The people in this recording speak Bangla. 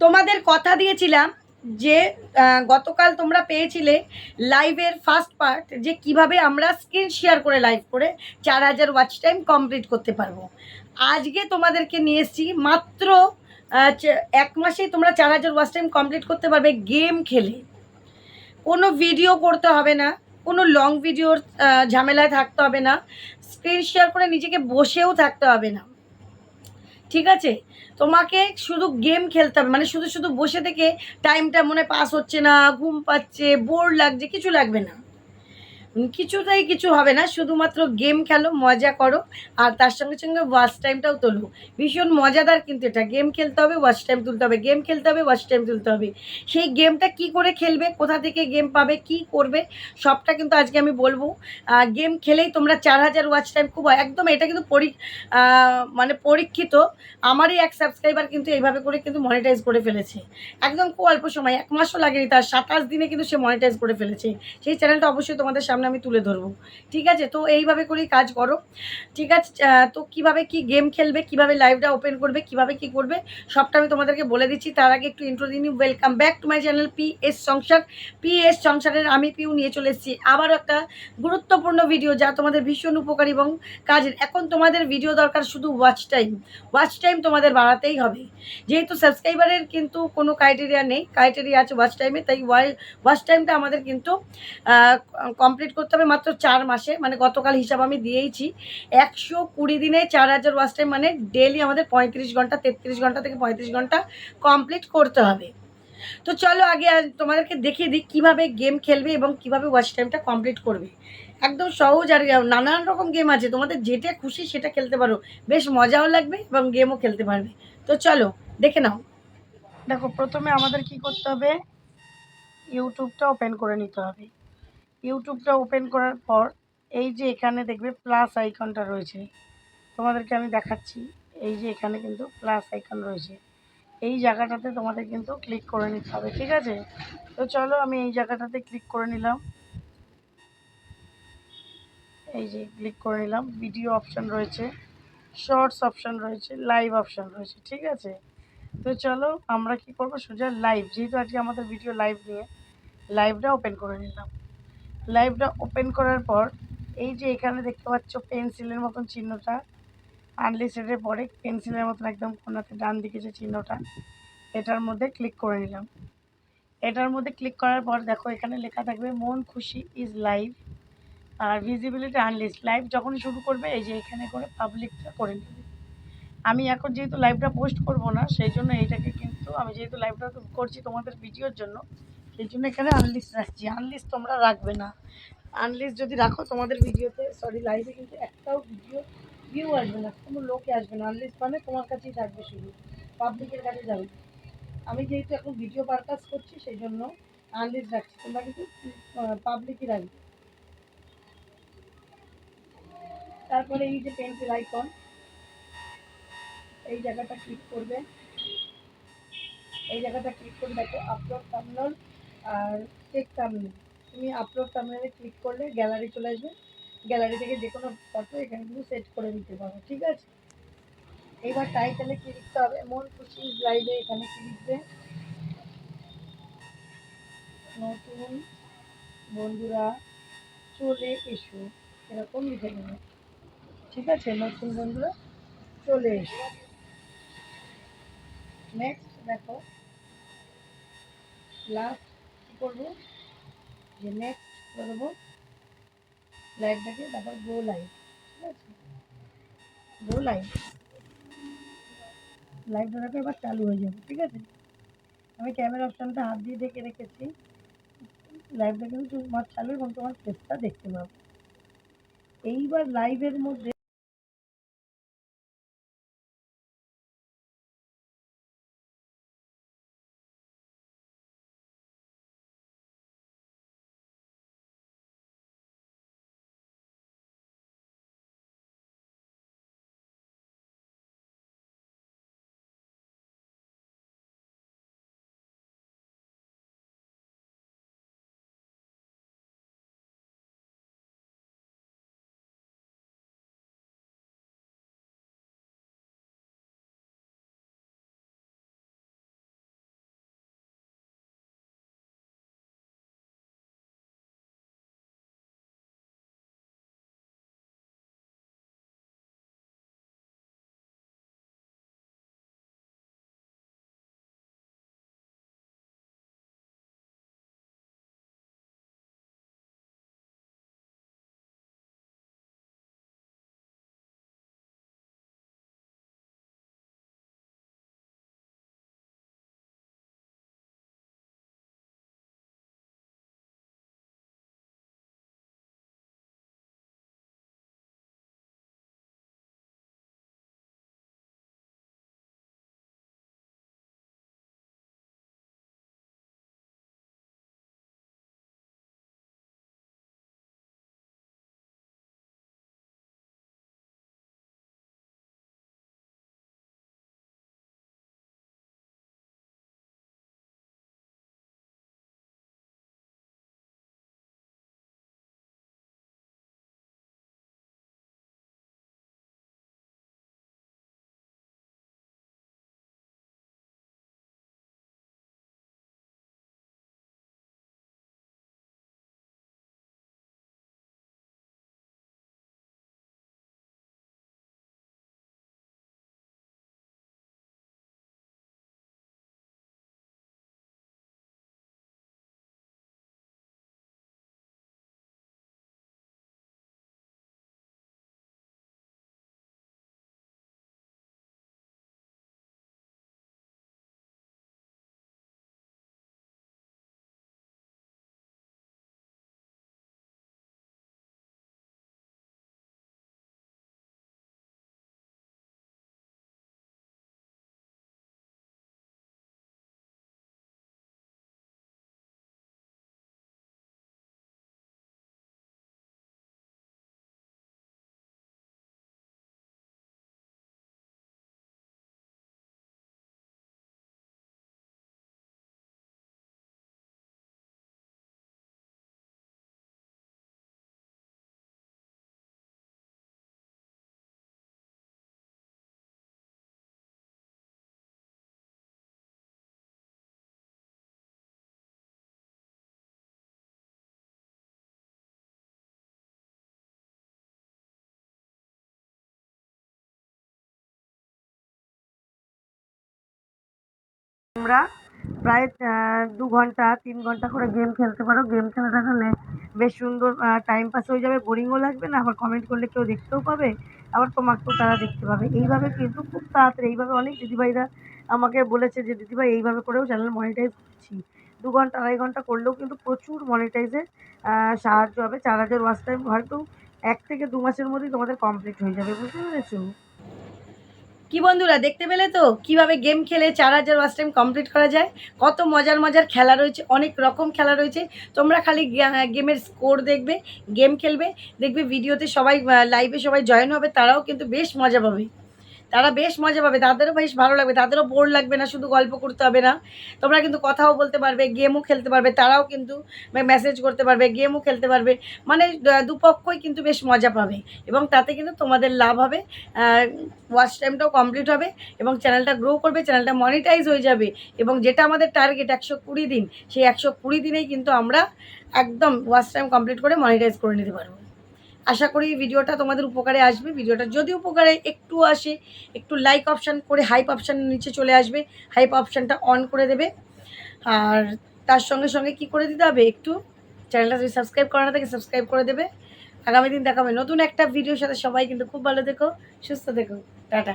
তোমাদের কথা দিয়েছিলাম যে গতকাল তোমরা পেয়েছিলে লাইভের ফার্স্ট পার্ট, যে কিভাবে আমরা স্ক্রিন শেয়ার করে লাইভ করে 4000 ওয়াচ টাইম কমপ্লিট করতে পারবো। আজকে তোমাদেরকে নিয়ে এসেছি মাত্র 1 মাসেই তোমরা 4000 ওয়াচ টাইম কমপ্লিট করতে পারবে গেম খেলে। কোনো ভিডিও করতে হবে না, কোনো লং ভিডিওর ঝামেলায় থাকতে হবে না, স্ক্রিন শেয়ার করে নিজেকে বসেও থাকতে হবে না। ঠিক আছে, তোমাকে শুধু গেম খেলতে হবে, মানে শুধু শুধু বসে থেকে টাইমটা মনে পাস হচ্ছে না, ঘুম পাচ্ছে, বোর লাগছে, কিছু লাগবে না। কিছুতেই কিছু হবে না, শুধুমাত্র গেম খেলো, মজা করো, আর তার সঙ্গে সঙ্গে ওয়াচ টাইমটাও তোলো। ভীষণ মজাদার কিন্তু এটা, গেম খেলতে হবে, ওয়াচ টাইম তুলতে হবে, গেম খেলতে হবে, ওয়াচ টাইম তুলতে হবে। সেই গেমটা কি করে খেলবে, কোথা থেকে গেম পাবে, কি করবে, সবটা কিন্তু আজকে আমি বলবো। গেম খেলেই তোমরা 4000 ওয়াচ টাইম খুব একদম, এটা কিন্তু মানে পরীক্ষিত। আমারই এক সাবস্ক্রাইবার কিন্তু এইভাবে করে কিন্তু মনিটাইজ করে ফেলেছে, একদম খুব অল্প সময়, 1 মাসও লাগেনি তার, 27 দিনে কিন্তু সে মনিটাইজ করে ফেলেছে। সেই চ্যানেলটা অবশ্যই তোমাদের সামনে আমি তুলে ধরবো। ঠিক আছে, তো এইভাবে করেই কাজ করো। ঠিক আছে, তো কিভাবে কি গেম খেলবে, কিভাবে লাইভটা ওপেন করবে, কিভাবে কি করবে, সবটা আমি তোমাদেরকে বলে দিচ্ছি। তার আগে একটু ইন্ট্রো দিই। Welcome back to my channel PS সংসার। PS সংসারের আমি পিউ নিয়ে চলে এসেছি আবারও একটা গুরুত্বপূর্ণ ভিডিও, যা তোমাদের ভীষণ উপকারী এবং কাজের। এখন তোমাদের ভিডিও দরকার শুধু ওয়াচ টাইম। ওয়াচ টাইম তোমাদের বাড়াতেই হবে, যেহেতু সাবস্ক্রাইবারের কিন্তু কোনো ক্রাইটেরিয়া নেই, ক্রাইটেরিয়া আছে ওয়াচ টাইমে। তাই ওয়াচ টাইমটা আমাদের কিন্তু কমপ্লিট করতে হবে মাত্র 4 মাসে, মানে গতকাল হিসাব আমি দিয়েইছি। 120 দিনে 4000 ওয়াচ টাইম, মানে ডেলি আমাদের 35 ঘন্টা, 33 ঘন্টা থেকে 35 ঘন্টা কমপ্লিট করতে হবে। তো চলো আগে তোমাদেরকে দেখিয়ে দিই কীভাবে গেম খেলবে এবং কীভাবে ওয়াচ টাইমটা কমপ্লিট করবে। একদম সহজ, আর নানান রকম গেম আছে, তোমাদের যেটা খুশি সেটা খেলতে পারো, বেশ মজাও লাগবে এবং গেমও খেলতে পারবে। তো চলো দেখে নাও। দেখো, প্রথমে আমাদের কি করতে হবে, ইউটিউবটা ওপেন করে নিতে হবে। ইউটিউবটা ওপেন করার পর এই যে এখানে দেখবে প্লাস আইকনটা রয়েছে, তোমাদেরকে আমি দেখাচ্ছি। এই যে এখানে কিন্তু প্লাস আইকন রয়েছে, এই জায়গাটাতে তোমাদের কিন্তু ক্লিক করে নিতে হবে। ঠিক আছে, তো চলো আমি এই জায়গাটাতে ক্লিক করে নিলাম। এই যে ক্লিক করে নিলাম, ভিডিও অপশান রয়েছে, শর্টস অপশান রয়েছে, লাইভ অপশান রয়েছে। ঠিক আছে, তো চলো আমরা কি করব, সোজা লাইভ, যেহেতু আজকে আমাদের ভিডিও লাইভ নিয়ে, লাইভটা ওপেন করে নিলাম। লাইভটা ওপেন করার পর এই যে এখানে দেখতে পাচ্ছ পেন্সিলের মতন চিহ্নটা, আনলিস্টেডের পরে পেন্সিলের মতন একদম কোনাতে ডান দিকে যে চিহ্নটা, এটার মধ্যে ক্লিক করে নিলাম। এটার মধ্যে ক্লিক করার পর দেখো এখানে লেখা থাকবে মন খুশি ইজ লাইভ, আর ভিজিবিলিটি আনলিস্ট। লাইভ যখনই শুরু করবে এই যে এখানে করে পাবলিকটা করে নেবে। আমি এখন যেহেতু লাইভটা পোস্ট করব না, সেই জন্য এইটাকে কিন্তু আমি যেহেতু লাইভটা করছি তোমাদের ভিডিওর জন্য, সেই জন্য এখানে আনলিস্ট রাখছি। আনলিস্ট তোমরা রাখবে না, আনলিস্ট যদি রাখো তোমাদের ভিডিওতে, সরি লাইভে কিন্তু একটাও ভিউ আসবে না, কোনো লোকে আসবে না। আনলিস্ট মানে তোমার কাছেই থাকবে, শুধু পাবলিকের কাছে যাবে। আমি যেহেতু এখন ভিডিও পারপাস করছি সেই জন্য আনলিস্ট রাখছি, তোমরা কিন্তু পাবলিকই রাখবে। তারপরে এই যে পেন্সিল আইকন, এই জায়গাটা ক্লিক করবে। এই জায়গাটা ক্লিক করে দেখো আপলোড থাম্বনেল আর টেক থাম্বনেল। তুমি আপলোড থাম্বনেলে ক্লিক করলে গ্যালারি চলে আসবে, গ্যালারি থেকে যে কোনো ফটো এখানে কিন্তু সেট করে দিতে পারো। ঠিক আছে, এইবার টাইটেলে কি লিখতে হবে, মন খুশি লাইভে, এখানে কি লিখবে, নতুন বন্ধুরা চলে এসো, এরকম লিখে দেবে। ঠিক আছে, নতুন বন্ধুরা চলে এসো। নেক্সট দেখো, লাস্ট কী করবো, যে নেক্সট করবো লাইভটাকে, তারপর গো লাইভ। ঠিক আছে, গো লাইভ, লাইভটা দেখো এবার চালু হয়ে যাবে। ঠিক আছে, আমি ক্যামেরা অপশানটা হাত দিয়ে ঢেকে রেখেছি, লাইভটা কিন্তু তোমার চালু এবং তোমার ফেসটা দেখতে পাবো। এইবার লাইভের মধ্যে তোমরা প্রায় 2 ঘন্টা 3 ঘন্টা করে গেম খেলতে পারো। গেম খেলে থাকলে বেশ সুন্দর টাইম পাস হয়ে যাবে, বোরিংও লাগবে না, আবার কমেন্ট করলে কেউ দেখতেও পাবে, আবার তোমাকেও তারা দেখতে পাবে। এইভাবে কিন্তু খুব তাড়াতাড়ি এইভাবে অনেক দিদিভাইরা আমাকে বলেছে যে দিদিভাই এইভাবে করেও চ্যানেল মনিটাইজ করছি। 2 ঘন্টা 2.5 ঘন্টা করলেও কিন্তু প্রচুর মনিটাইজের সাহায্য হবে। 4,000 ওয়াচ টাইম হয়তো 1 থেকে 2 মাসের মধ্যেই তোমাদের কমপ্লিট হয়ে যাবে। বুঝতে পেরেছো? কি বন্ধুরা, দেখতে পেলে তো কিভাবে গেম খেলে 4,000 ওয়াচ টাইম কমপ্লিট করা যায়। কত মজার মজার খেলা রয়েছে, অনেক রকম খেলা রয়েছে। তোমরা খালি গেমের স্কোর দেখবে, গেম খেলবে, দেখবে ভিডিওতে সবাই লাইভে সবাই জয়েন হবে, তারাও কিন্তু বেশ মজা পাবে। তারা বেশ মজা পাবে, তাদেরও বেশ ভালো লাগবে, তাদেরও বোর লাগবে না, শুধু গল্প করতে হবে না। তোমরা কিন্তু কথাও বলতে পারবে, গেমও খেলতে পারবে, তারাও কিন্তু মেসেজ করতে পারবে, গেমও খেলতে পারবে। মানে দুপক্ষই কিন্তু বেশ মজা পাবে এবং তাতে কিন্তু তোমাদের লাভ হবে। ওয়াচ টাইমটাও কমপ্লিট হবে এবং চ্যানেলটা গ্রো করবে, চ্যানেলটা মনিটাইজ হয়ে যাবে এবং যেটা আমাদের টার্গেট 120 দিন, সেই 120 দিনেই কিন্তু আমরা একদম ওয়াচ টাইম কমপ্লিট করে মনিটাইজ করে নিতে পারবো। আশা করি ভিডিওটা তোমাদের উপকারে আসবে। ভিডিওটা যদি উপকারে একটু আসে, একটু লাইক অপশান করে হাইপ অপশানের নিচে চলে আসবে, হাইপ অপশানটা অন করে দেবে। আর তার সঙ্গে সঙ্গে কি করে দিতে হবে, একটু চ্যানেলটা যদি সাবস্ক্রাইব করা না থাকে সাবস্ক্রাইব করে দেবে। আগামী দিন দেখা হবে নতুন একটা ভিডিওর সাথে। সবাই কিন্তু খুব ভালো থেকো, সুস্থ থেকো, টাটা।